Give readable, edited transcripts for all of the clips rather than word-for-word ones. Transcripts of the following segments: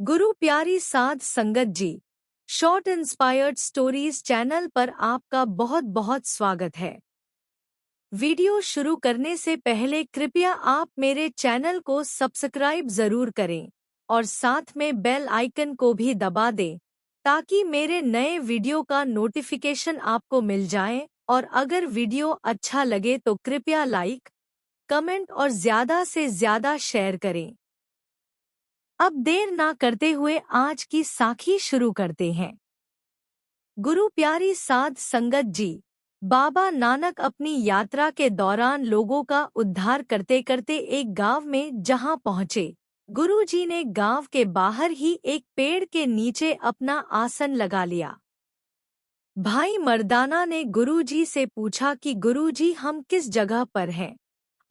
गुरु प्यारी साध संगत जी, शॉर्ट इंस्पायर्ड स्टोरीज चैनल पर आपका बहुत बहुत स्वागत है। वीडियो शुरू करने से पहले कृपया आप मेरे चैनल को सब्सक्राइब जरूर करें और साथ में बेल आइकन को भी दबा दें ताकि मेरे नए वीडियो का नोटिफिकेशन आपको मिल जाए। और अगर वीडियो अच्छा लगे तो कृपया लाइक, कमेंट और ज़्यादा से ज़्यादा शेयर करें। अब देर ना करते हुए आज की साखी शुरू करते हैं। गुरु प्यारी साध संगत जी, बाबा नानक अपनी यात्रा के दौरान लोगों का उद्धार करते करते एक गांव में जहां पहुंचे, गुरु जी ने गांव के बाहर ही एक पेड़ के नीचे अपना आसन लगा लिया। भाई मर्दाना ने गुरु जी से पूछा कि गुरु जी, हम किस जगह पर हैं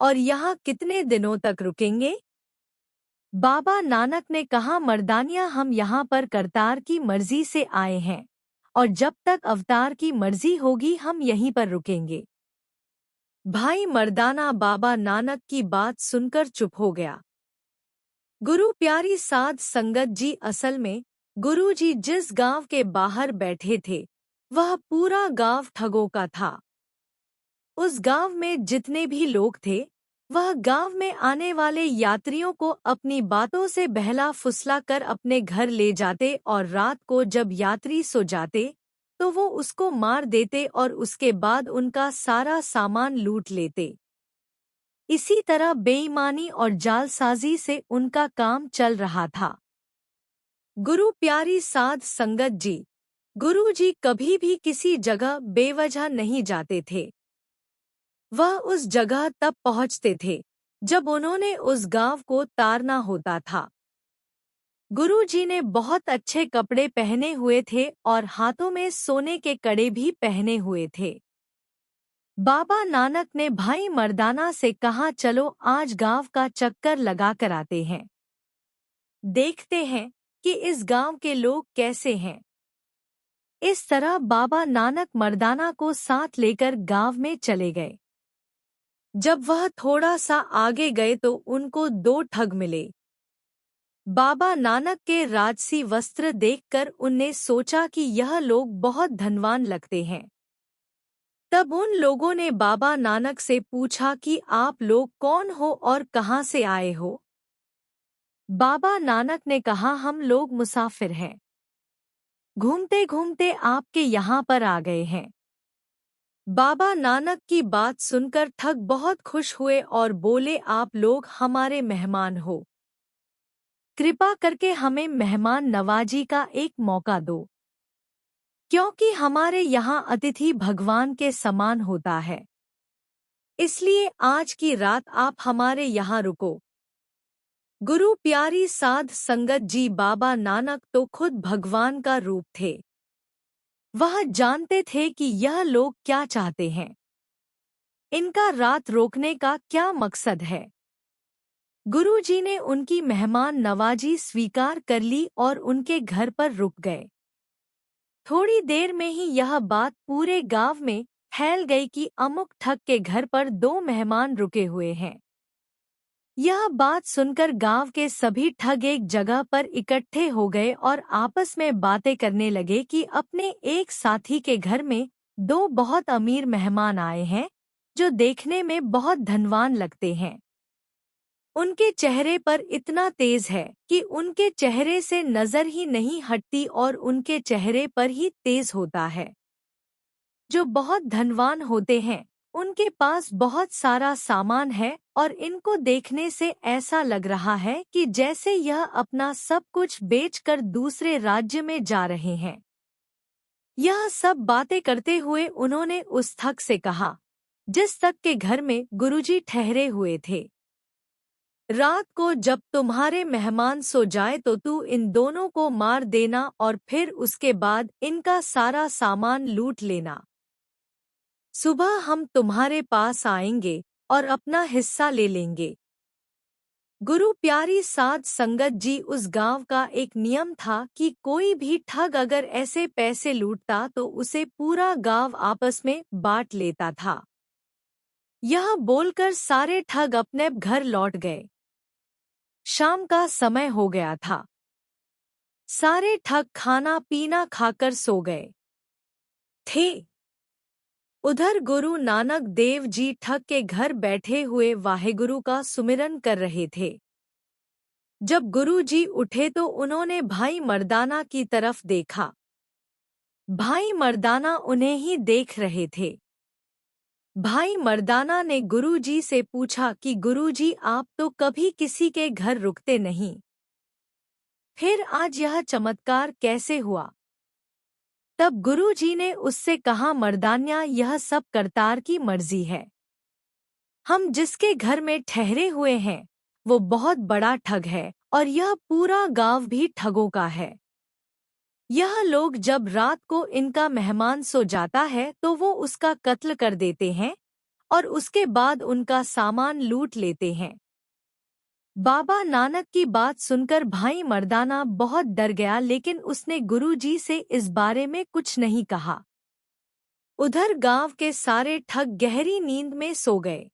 और यहाँ कितने दिनों तक रुकेंगे? बाबा नानक ने कहा, मर्दानिया, हम यहाँ पर करतार की मर्जी से आए हैं और जब तक अवतार की मर्जी होगी हम यहीं पर रुकेंगे। भाई मर्दाना बाबा नानक की बात सुनकर चुप हो गया। गुरु प्यारी साध संगत जी, असल में गुरु जी जिस गांव के बाहर बैठे थे वह पूरा गांव ठगों का था। उस गांव में जितने भी लोग थे वह गांव में आने वाले यात्रियों को अपनी बातों से बहला फुसला कर अपने घर ले जाते और रात को जब यात्री सो जाते तो वो उसको मार देते और उसके बाद उनका सारा सामान लूट लेते। इसी तरह बेईमानी और जालसाजी से उनका काम चल रहा था। गुरु प्यारी साध संगत जी, गुरु जी कभी भी किसी जगह बेवजह नहीं जाते थे। वह उस जगह तब पहुंचते थे जब उन्होंने उस गांव को तारना होता था। गुरु जी ने बहुत अच्छे कपड़े पहने हुए थे और हाथों में सोने के कड़े भी पहने हुए थे। बाबा नानक ने भाई मर्दाना से कहा, चलो आज गांव का चक्कर लगा कर आते हैं, देखते हैं कि इस गांव के लोग कैसे हैं। इस तरह बाबा नानक मर्दाना को साथ लेकर गांव में चले गए। जब वह थोड़ा सा आगे गए तो उनको दो ठग मिले। बाबा नानक के राजसी वस्त्र देखकर उनने सोचा कि यह लोग बहुत धनवान लगते हैं। तब उन लोगों ने बाबा नानक से पूछा कि आप लोग कौन हो और कहाँ से आए हो? बाबा नानक ने कहा, हम लोग मुसाफिर हैं, घूमते घूमते आपके यहाँ पर आ गए हैं। बाबा नानक की बात सुनकर ठग बहुत खुश हुए और बोले, आप लोग हमारे मेहमान हो, कृपा करके हमें मेहमान नवाजी का एक मौका दो, क्योंकि हमारे यहाँ अतिथि भगवान के समान होता है, इसलिए आज की रात आप हमारे यहाँ रुको। गुरु प्यारी साध संगत जी, बाबा नानक तो खुद भगवान का रूप थे। वह जानते थे कि यह लोग क्या चाहते हैं, इनका रात रोकने का क्या मकसद है। गुरुजी ने उनकी मेहमान नवाजी स्वीकार कर ली और उनके घर पर रुक गए। थोड़ी देर में ही यह बात पूरे गांव में फैल गई कि अमुक ठग के घर पर दो मेहमान रुके हुए हैं। यह बात सुनकर गांव के सभी ठग एक जगह पर इकट्ठे हो गए और आपस में बातें करने लगे कि अपने एक साथी के घर में दो बहुत अमीर मेहमान आए हैं जो देखने में बहुत धनवान लगते हैं। उनके चेहरे पर इतना तेज है कि उनके चेहरे से नजर ही नहीं हटती और उनके चेहरे पर ही तेज होता है। जो बहुत धनवान होते हैं उनके पास बहुत सारा सामान है और इनको देखने से ऐसा लग रहा है कि जैसे यह अपना सब कुछ बेचकर दूसरे राज्य में जा रहे हैं। यह सब बातें करते हुए उन्होंने उस ठग से कहा जिस ठग के घर में गुरुजी ठहरे हुए थे, रात को जब तुम्हारे मेहमान सो जाए तो तू इन दोनों को मार देना और फिर उसके बाद इनका सारा सामान लूट लेना। सुबह हम तुम्हारे पास आएंगे और अपना हिस्सा ले लेंगे। गुरु प्यारी साध संगत जी, उस गांव का एक नियम था कि कोई भी ठग अगर ऐसे पैसे लूटता तो उसे पूरा गांव आपस में बांट लेता था। यह बोलकर सारे ठग अपने घर लौट गए। शाम का समय हो गया था। सारे ठग खाना पीना खाकर सो गए थे। उधर गुरु नानक देव जी ठग के घर बैठे हुए वाहेगुरु का सुमिरन कर रहे थे। जब गुरु जी उठे तो उन्होंने भाई मर्दाना की तरफ देखा। भाई मर्दाना उन्हें ही देख रहे थे। भाई मर्दाना ने गुरुजी से पूछा कि गुरुजी, आप तो कभी किसी के घर रुकते नहीं, फिर आज यह चमत्कार कैसे हुआ? तब गुरुजी ने उससे कहा, मर्दान्या, यह सब करतार की मर्जी है। हम जिसके घर में ठहरे हुए हैं वो बहुत बड़ा ठग है और यह पूरा गांव भी ठगों का है। यह लोग जब रात को इनका मेहमान सो जाता है तो वो उसका कत्ल कर देते हैं और उसके बाद उनका सामान लूट लेते हैं। बाबा नानक की बात सुनकर भाई मर्दाना बहुत डर गया, लेकिन उसने गुरुजी से इस बारे में कुछ नहीं कहा। उधर गांव के सारे ठग गहरी नींद में सो गए।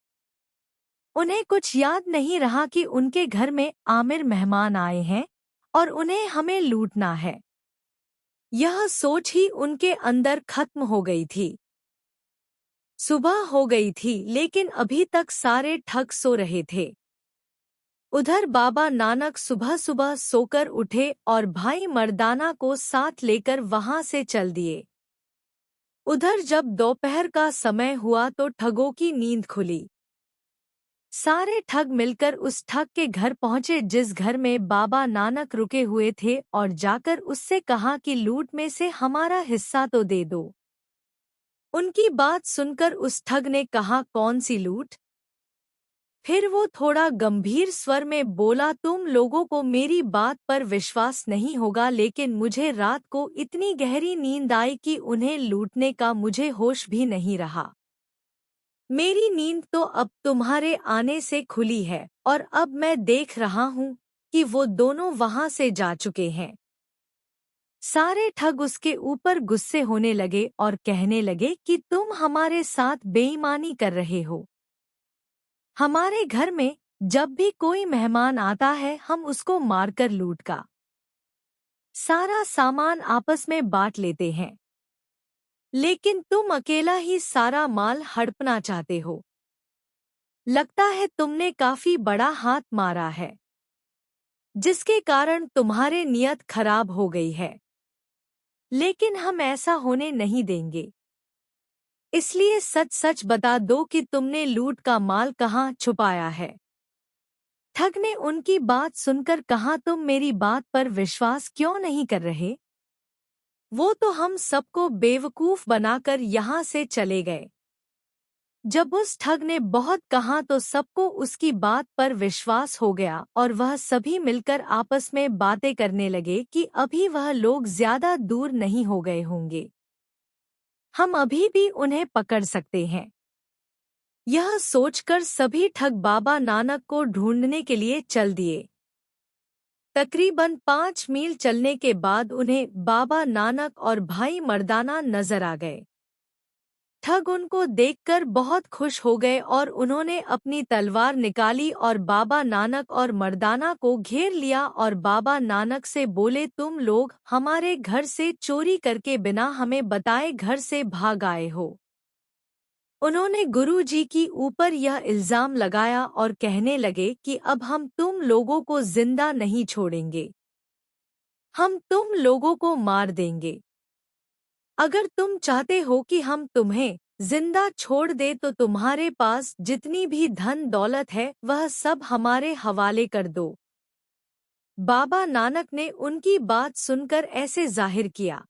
उन्हें कुछ याद नहीं रहा कि उनके घर में आमिर मेहमान आए हैं और उन्हें हमें लूटना है। यह सोच ही उनके अंदर खत्म हो गई थी। सुबह हो गई थी लेकिन अभी तक सारे ठग सो रहे थे। उधर बाबा नानक सुबह सुबह सोकर उठे और भाई मर्दाना को साथ लेकर वहां से चल दिए। उधर जब दोपहर का समय हुआ तो ठगों की नींद खुली। सारे ठग मिलकर उस ठग के घर पहुंचे जिस घर में बाबा नानक रुके हुए थे और जाकर उससे कहा कि लूट में से हमारा हिस्सा तो दे दो। उनकी बात सुनकर उस ठग ने कहा, कौन सी लूट? फिर वो थोड़ा गंभीर स्वर में बोला, तुम लोगों को मेरी बात पर विश्वास नहीं होगा, लेकिन मुझे रात को इतनी गहरी नींद आई कि उन्हें लूटने का मुझे होश भी नहीं रहा। मेरी नींद तो अब तुम्हारे आने से खुली है और अब मैं देख रहा हूँ कि वो दोनों वहां से जा चुके हैं। सारे ठग उसके ऊपर गुस्से होने लगे और कहने लगे कि तुम हमारे साथ बेईमानी कर रहे हो। हमारे घर में जब भी कोई मेहमान आता है हम उसको मारकर लूट का सारा सामान आपस में बांट लेते हैं, लेकिन तुम अकेला ही सारा माल हड़पना चाहते हो। लगता है तुमने काफी बड़ा हाथ मारा है, जिसके कारण तुम्हारे नियत खराब हो गई है। लेकिन हम ऐसा होने नहीं देंगे, इसलिए सच सच बता दो कि तुमने लूट का माल कहाँ छुपाया है। ठग ने उनकी बात सुनकर कहा, तुम मेरी बात पर विश्वास क्यों नहीं कर रहे? वो तो हम सबको बेवकूफ बनाकर यहाँ से चले गए। जब उस ठग ने बहुत कहा तो सबको उसकी बात पर विश्वास हो गया और वह सभी मिलकर आपस में बातें करने लगे कि अभी वह लोग ज्यादा दूर नहीं हो गए होंगे, हम अभी भी उन्हें पकड़ सकते हैं। यह सोचकर सभी ठग बाबा नानक को ढूंढने के लिए चल दिए। तकरीबन 5 मील चलने के बाद उन्हें बाबा नानक और भाई मर्दाना नजर आ गए। ठग उनको देखकर बहुत खुश हो गए और उन्होंने अपनी तलवार निकाली और बाबा नानक और मर्दाना को घेर लिया और बाबा नानक से बोले, तुम लोग हमारे घर से चोरी करके बिना हमें बताए घर से भाग आए हो। उन्होंने गुरुजी की ऊपर यह इल्जाम लगाया और कहने लगे कि अब हम तुम लोगों को जिंदा नहीं छोड़ेंगे, हम तुम लोगों को मार देंगे। अगर तुम चाहते हो कि हम तुम्हें जिंदा छोड़ दे तो तुम्हारे पास जितनी भी धन दौलत है वह सब हमारे हवाले कर दो। बाबा नानक ने उनकी बात सुनकर ऐसे जाहिर किया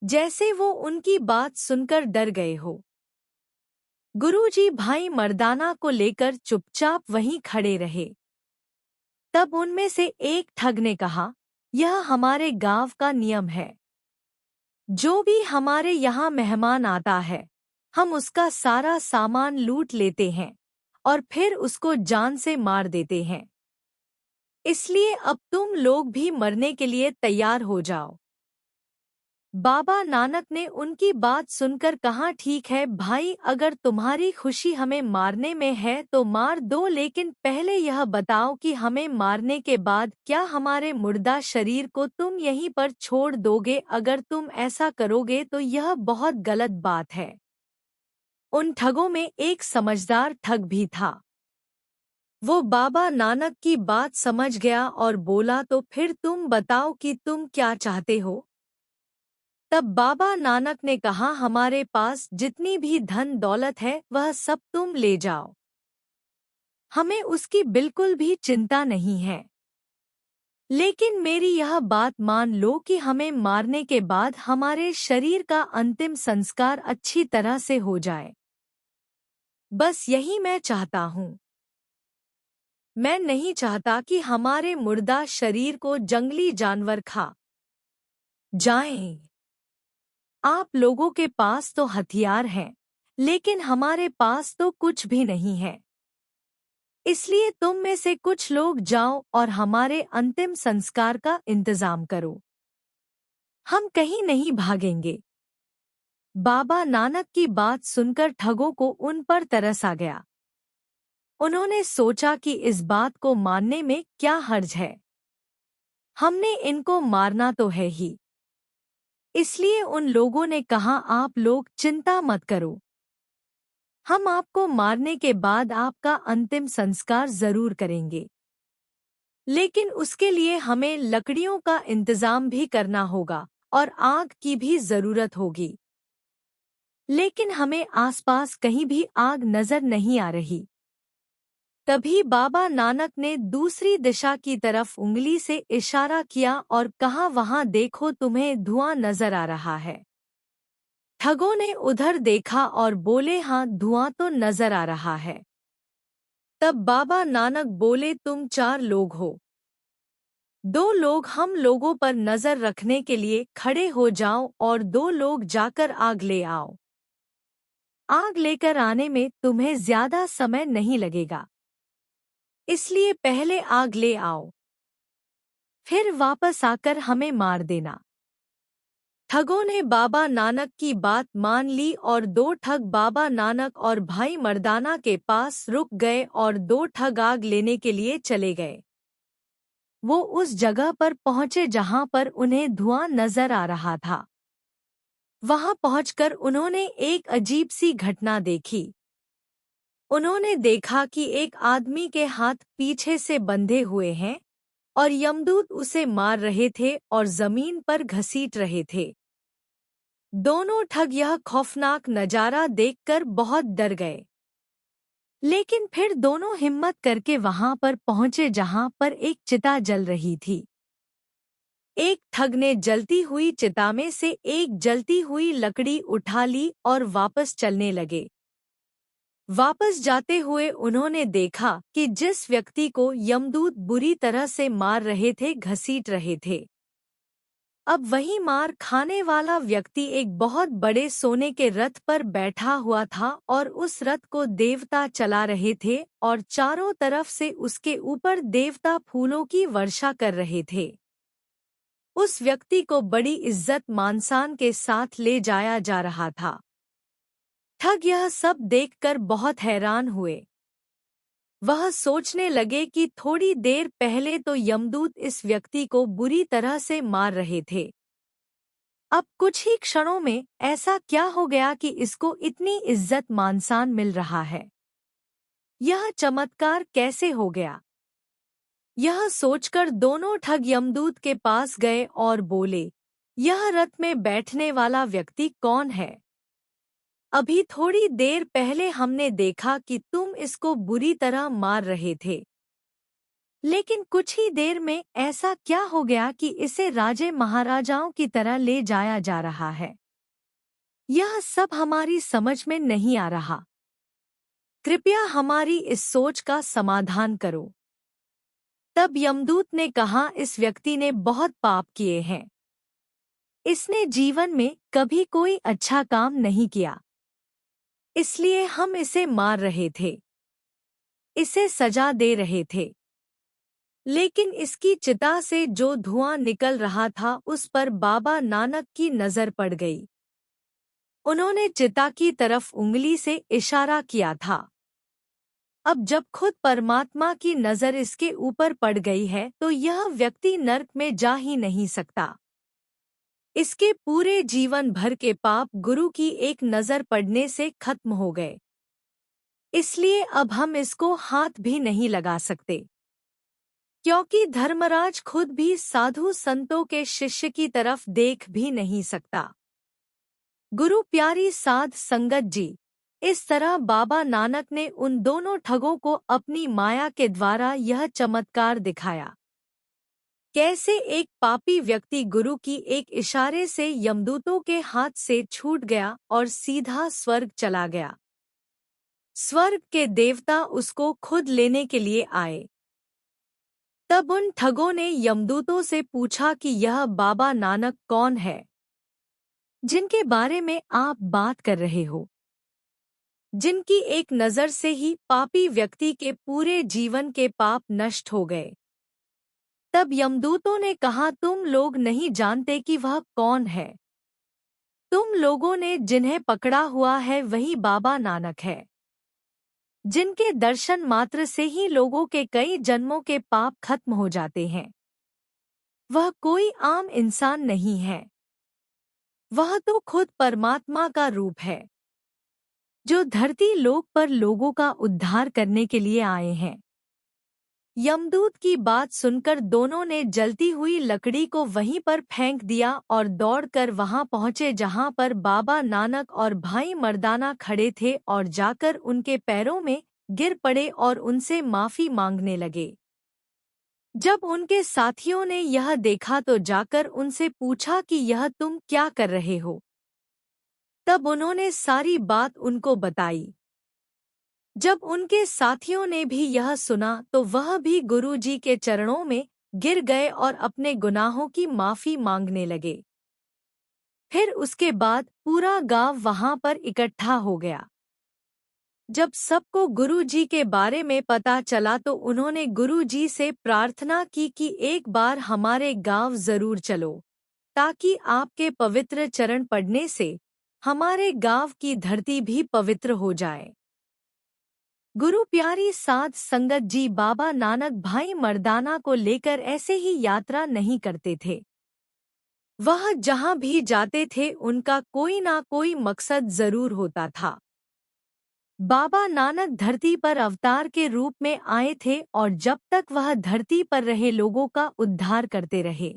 जैसे वो उनकी बात सुनकर डर गए हो। गुरुजी भाई मर्दाना को लेकर चुपचाप वहीं खड़े रहे। तब उनमें से एक ठग ने कहा, यह हमारे गांव का नियम है, जो भी हमारे यहाँ मेहमान आता है हम उसका सारा सामान लूट लेते हैं और फिर उसको जान से मार देते हैं। इसलिए अब तुम लोग भी मरने के लिए तैयार हो जाओ। बाबा नानक ने उनकी बात सुनकर कहा, ठीक है भाई, अगर तुम्हारी खुशी हमें मारने में है तो मार दो, लेकिन पहले यह बताओ कि हमें मारने के बाद क्या हमारे मुर्दा शरीर को तुम यहीं पर छोड़ दोगे? अगर तुम ऐसा करोगे तो यह बहुत गलत बात है। उन ठगों में एक समझदार ठग भी था। वो बाबा नानक की बात समझ गया और बोला, तो फिर तुम बताओ कि तुम क्या चाहते हो? तब बाबा नानक ने कहा, हमारे पास जितनी भी धन दौलत है वह सब तुम ले जाओ, हमें उसकी बिल्कुल भी चिंता नहीं है। लेकिन मेरी यह बात मान लो कि हमें मारने के बाद हमारे शरीर का अंतिम संस्कार अच्छी तरह से हो जाए। बस यही मैं चाहता हूँ। मैं नहीं चाहता कि हमारे मुर्दा शरीर को जंगली जानवर खा जाएं। आप लोगों के पास तो हथियार हैं, लेकिन हमारे पास तो कुछ भी नहीं है। इसलिए तुम में से कुछ लोग जाओ और हमारे अंतिम संस्कार का इंतजाम करो। हम कहीं नहीं भागेंगे। बाबा नानक की बात सुनकर ठगों को उन पर तरस आ गया। उन्होंने सोचा कि इस बात को मानने में क्या हर्ज है। हमने इनको मारना तो है ही। इसलिए उन लोगों ने कहा, आप लोग चिंता मत करो, हम आपको मारने के बाद आपका अंतिम संस्कार जरूर करेंगे। लेकिन उसके लिए हमें लकड़ियों का इंतजाम भी करना होगा और आग की भी जरूरत होगी। लेकिन हमें आसपास कहीं भी आग नजर नहीं आ रही। तभी बाबा नानक ने दूसरी दिशा की तरफ उंगली से इशारा किया और कहा, वहां देखो, तुम्हें धुआं नजर आ रहा है। ठगों ने उधर देखा और बोले, हाँ, धुआं तो नजर आ रहा है। तब बाबा नानक बोले, तुम 4 लोग हो। 2 लोग हम लोगों पर नजर रखने के लिए खड़े हो जाओ और 2 लोग जाकर आग ले आओ। आग लेकर आने में तुम्हें ज्यादा समय नहीं लगेगा, इसलिए पहले आग ले आओ, फिर वापस आकर हमें मार देना। ठगों ने बाबा नानक की बात मान ली और 2 ठग बाबा नानक और भाई मर्दाना के पास रुक गए और 2 ठग आग लेने के लिए चले गए। वो उस जगह पर पहुंचे जहां पर उन्हें धुआं नजर आ रहा था। वहां पहुंचकर उन्होंने एक अजीब सी घटना देखी। उन्होंने देखा कि एक आदमी के हाथ पीछे से बंधे हुए हैं और यमदूत उसे मार रहे थे और जमीन पर घसीट रहे थे। दोनों ठग यह खौफनाक नजारा देखकर बहुत डर गए। लेकिन फिर दोनों हिम्मत करके वहां पर पहुंचे जहां पर एक चिता जल रही थी। एक ठग ने जलती हुई चिता में से एक जलती हुई लकड़ी उठा ली और वापस चलने लगे। वापस जाते हुए उन्होंने देखा कि जिस व्यक्ति को यमदूत बुरी तरह से मार रहे थे, घसीट रहे थे, अब वही मार खाने वाला व्यक्ति एक बहुत बड़े सोने के रथ पर बैठा हुआ था और उस रथ को देवता चला रहे थे और चारों तरफ से उसके ऊपर देवता फूलों की वर्षा कर रहे थे। उस व्यक्ति को बड़ी इज्जत मानसान के साथ ले जाया जा रहा था। ठग यह सब देखकर बहुत हैरान हुए। वह सोचने लगे कि थोड़ी देर पहले तो यमदूत इस व्यक्ति को बुरी तरह से मार रहे थे, अब कुछ ही क्षणों में ऐसा क्या हो गया कि इसको इतनी इज्जत मानसान मिल रहा है? यह चमत्कार कैसे हो गया? यह सोचकर दोनों ठग यमदूत के पास गए और बोले, यह रथ में बैठने वाला व्यक्ति कौन है? अभी थोड़ी देर पहले हमने देखा कि तुम इसको बुरी तरह मार रहे थे, लेकिन कुछ ही देर में ऐसा क्या हो गया कि इसे राजे महाराजाओं की तरह ले जाया जा रहा है? यह सब हमारी समझ में नहीं आ रहा। कृपया हमारी इस सोच का समाधान करो। तब यमदूत ने कहा, इस व्यक्ति ने बहुत पाप किए हैं। इसने जीवन में कभी कोई अच्छा काम नहीं किया, इसलिए हम इसे मार रहे थे, इसे सजा दे रहे थे। लेकिन इसकी चिता से जो धुआं निकल रहा था उस पर बाबा नानक की नजर पड़ गई। उन्होंने चिता की तरफ उंगली से इशारा किया था। अब जब खुद परमात्मा की नजर इसके ऊपर पड़ गई है तो यह व्यक्ति नर्क में जा ही नहीं सकता। इसके पूरे जीवन भर के पाप गुरु की एक नजर पड़ने से खत्म हो गए। इसलिए अब हम इसको हाथ भी नहीं लगा सकते, क्योंकि धर्मराज खुद भी साधु संतों के शिष्य की तरफ देख भी नहीं सकता। गुरु प्यारी साध संगत जी, इस तरह बाबा नानक ने उन दोनों ठगों को अपनी माया के द्वारा यह चमत्कार दिखाया। कैसे एक पापी व्यक्ति गुरु की एक इशारे से यमदूतों के हाथ से छूट गया और सीधा स्वर्ग चला गया। स्वर्ग के देवता उसको खुद लेने के लिए आए। तब उन ठगों ने यमदूतों से पूछा कि यह बाबा नानक कौन है जिनके बारे में आप बात कर रहे हो, जिनकी एक नज़र से ही पापी व्यक्ति के पूरे जीवन के पाप नष्ट हो गए। तब यमदूतों ने कहा, तुम लोग नहीं जानते कि वह कौन है। तुम लोगों ने जिन्हें पकड़ा हुआ है वही बाबा नानक है, जिनके दर्शन मात्र से ही लोगों के कई जन्मों के पाप खत्म हो जाते हैं। वह कोई आम इंसान नहीं है, वह तो खुद परमात्मा का रूप है, जो धरती लोक पर लोगों का उद्धार करने के लिए आए हैं। यमदूत की बात सुनकर दोनों ने जलती हुई लकड़ी को वहीं पर फेंक दिया और दौड़कर वहां पहुंचे जहां पर बाबा नानक और भाई मर्दाना खड़े थे और जाकर उनके पैरों में गिर पड़े और उनसे माफी मांगने लगे। जब उनके साथियों ने यह देखा तो जाकर उनसे पूछा कि यह तुम क्या कर रहे हो। तब उन्होंने सारी बात उनको बताई। जब उनके साथियों ने भी यह सुना तो वह भी गुरुजी के चरणों में गिर गए और अपने गुनाहों की माफी मांगने लगे। फिर उसके बाद पूरा गांव वहां पर इकट्ठा हो गया। जब सबको गुरुजी के बारे में पता चला तो उन्होंने गुरुजी से प्रार्थना की कि एक बार हमारे गांव जरूर चलो, ताकि आपके पवित्र चरण पड़ने से हमारे गांव की धरती भी पवित्र हो जाए। गुरु प्यारी साध संगत जी बाबा नानक भाई मर्दाना को लेकर ऐसे ही यात्रा नहीं करते थे। वह जहां भी जाते थे उनका कोई ना कोई मकसद जरूर होता था। बाबा नानक धरती पर अवतार के रूप में आए थे और जब तक वह धरती पर रहे लोगों का उद्धार करते रहे।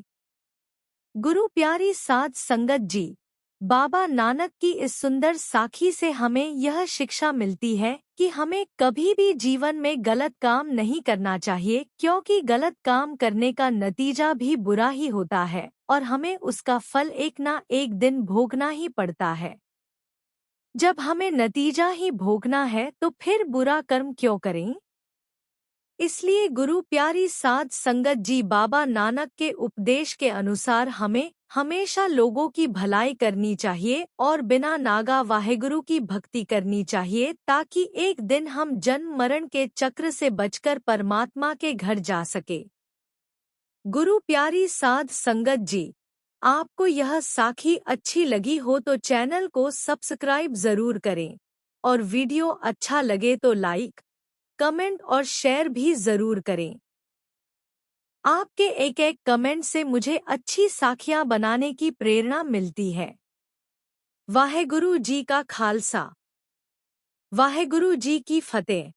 गुरु प्यारी साध संगत जी बाबा नानक की इस सुंदर साखी से हमें यह शिक्षा मिलती है कि हमें कभी भी जीवन में गलत काम नहीं करना चाहिए, क्योंकि गलत काम करने का नतीजा भी बुरा ही होता है और हमें उसका फल एक ना एक दिन भोगना ही पड़ता है। जब हमें नतीजा ही भोगना है तो फिर बुरा कर्म क्यों करें। इसलिए गुरु प्यारी साध संगत जी बाबा नानक के उपदेश के अनुसार हमें हमेशा लोगों की भलाई करनी चाहिए और बिना नागा वाहेगुरु की भक्ति करनी चाहिए, ताकि एक दिन हम जन्म मरण के चक्र से बचकर परमात्मा के घर जा सके। गुरु प्यारी साध संगत जी, आपको यह साखी अच्छी लगी हो तो चैनल को सब्सक्राइब जरूर करें और वीडियो अच्छा लगे तो लाइक, कमेंट और शेयर भी जरूर करें। आपके एक एक कमेंट से मुझे अच्छी साखियां बनाने की प्रेरणा मिलती है। वाहेगुरु जी का खालसा, वाहेगुरु जी की फतेह।